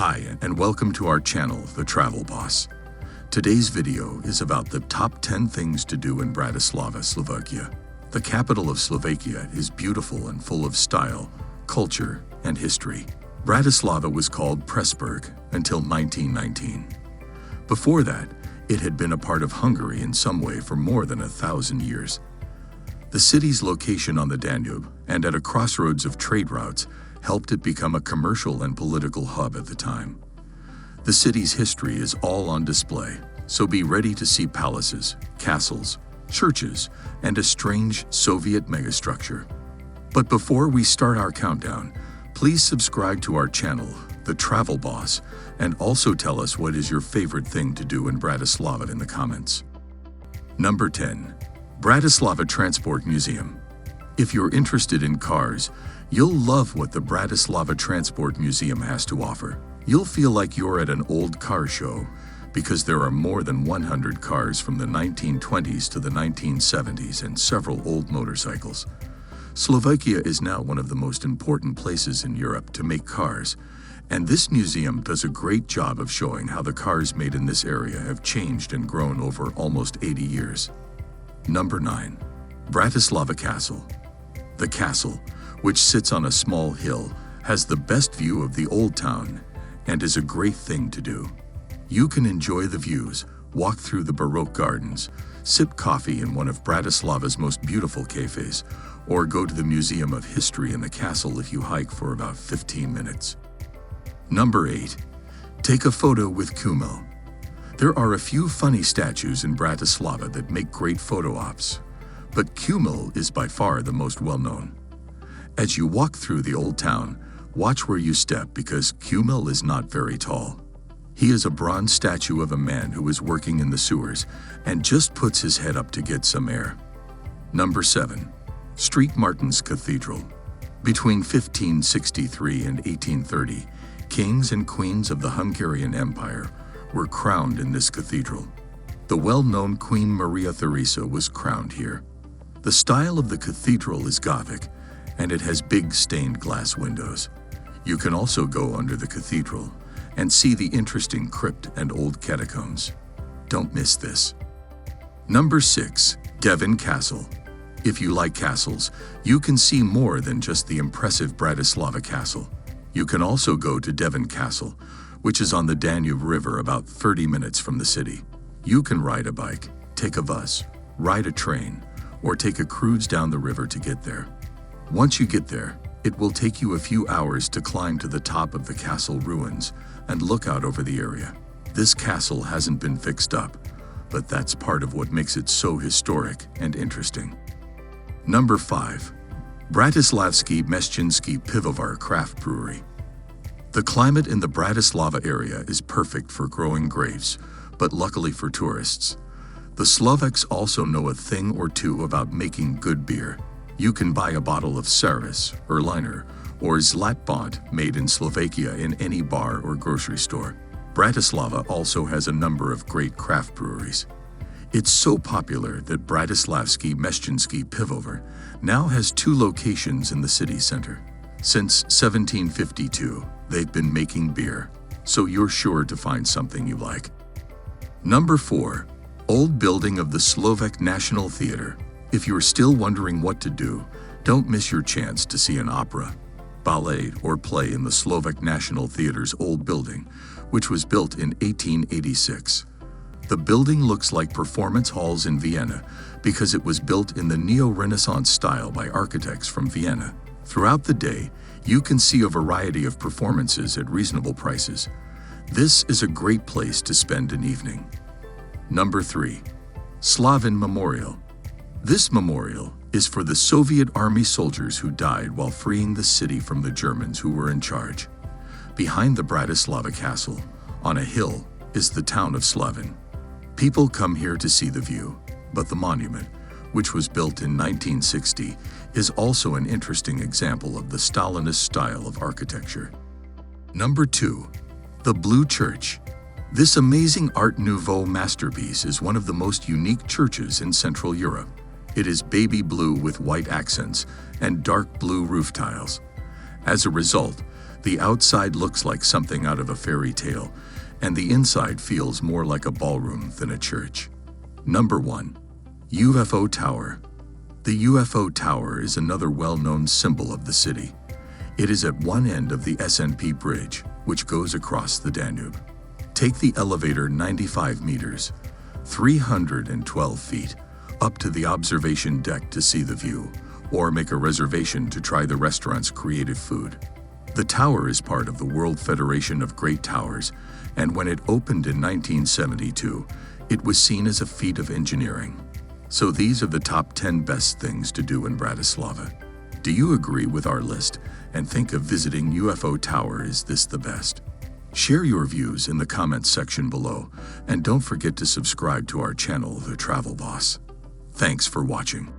Hi, and welcome to our channel, The Travel Boss. Today's video is about the top 10 things to do in Bratislava, Slovakia. The capital of Slovakia is beautiful and full of style, culture, and history. Bratislava was called Pressburg until 1919. Before that, it had been a part of Hungary in some way for more than 1,000 years. The city's location on the Danube and at a crossroads of trade routes helped it become a commercial and political hub at the time. The city's history is all on display, so be ready to see palaces, castles, churches, and a strange Soviet megastructure. But before we start our countdown, please subscribe to our channel, The Travel Boss, and also tell us what is your favorite thing to do in Bratislava in the comments. Number 10. Bratislava Transport Museum. If you're interested in cars, you'll love what the Bratislava Transport Museum has to offer. You'll feel like you're at an old car show because there are more than 100 cars from the 1920s to the 1970s and several old motorcycles. Slovakia is now one of the most important places in Europe to make cars, and this museum does a great job of showing how the cars made in this area have changed and grown over almost 80 years. Number 9. Bratislava Castle. The castle, which sits on a small hill, has the best view of the old town and is a great thing to do. You can enjoy the views, walk through the Baroque gardens, sip coffee in one of Bratislava's most beautiful cafes, or go to the Museum of History in the castle if you hike for about 15 minutes. Number 8. Take a photo with Kutum. There are a few funny statues in Bratislava that make great photo ops, but Kutum is by far the most well-known. As you walk through the old town, watch where you step because Kutum is not very tall. He is a bronze statue of a man who is working in the sewers and just puts his head up to get some air. Number 7. Street Martins Cathedral. Between 1563 and 1830, kings and queens of the Hungarian Empire were crowned in this cathedral. The well-known Queen Maria Theresa was crowned here. The style of the cathedral is Gothic, and it has big stained glass windows. You can also go under the cathedral and see the interesting crypt and old catacombs. Don't miss this. Number 6. Devin Castle. If you like castles, you can see more than just the impressive Bratislava Castle. You can also go to Devin Castle, which is on the Danube River about 30 minutes from the city. You can ride a bike, take a bus, ride a train, or take a cruise down the river to get there. Once you get there, it will take you a few hours to climb to the top of the castle ruins and look out over the area. This castle hasn't been fixed up, but that's part of what makes it so historic and interesting. Number 5. Bratislavski Meszczyński Pivovar Craft Brewery. The climate in the Bratislava area is perfect for growing grapes, but luckily for tourists, the Slovaks also know a thing or two about making good beer. You can buy a bottle of Saris, Erliner, or Zlatbod made in Slovakia in any bar or grocery store. Bratislava also has a number of great craft breweries. It's so popular that Bratislavski Meszczyński Pivovar now has 2 locations in the city center. Since 1752, they've been making beer, so you're sure to find something you like. Number 4. Old building of the Slovak National Theatre. If you're still wondering what to do, don't miss your chance to see an opera, ballet, or play in the Slovak National Theatre's old building, which was built in 1886. The building looks like performance halls in Vienna because it was built in the Neo-Renaissance style by architects from Vienna. Throughout the day, you can see a variety of performances at reasonable prices. This is a great place to spend an evening. Number 3. Slavin Memorial. This memorial is for the Soviet army soldiers who died while freeing the city from the Germans who were in charge. Behind the Bratislava Castle, on a hill, is the town of Slavin. People come here to see the view, but the monument, which was built in 1960, is also an interesting example of the Stalinist style of architecture. Number 2. The Blue Church. This amazing Art Nouveau masterpiece is one of the most unique churches in Central Europe. It is baby blue with white accents and dark blue roof tiles. As a result, The outside looks like something out of a fairy tale, and the inside feels more like a ballroom than a church. Number 1. UFO Tower. The UFO Tower is another well-known symbol of the city. It is at one end of the SNP Bridge, which goes across the Danube. Take the elevator 95 meters, 312 feet, up to the observation deck to see the view, or make a reservation to try the restaurant's creative food. The tower is part of the World Federation of Great Towers, and when it opened in 1972, it was seen as a feat of engineering. So these are the top 10 best things to do in Bratislava. Do you agree with our list and think of visiting UFO Tower? Is this the best? Share your views in the comments section below, and don't forget to subscribe to our channel, The Travel Boss. Thanks for watching.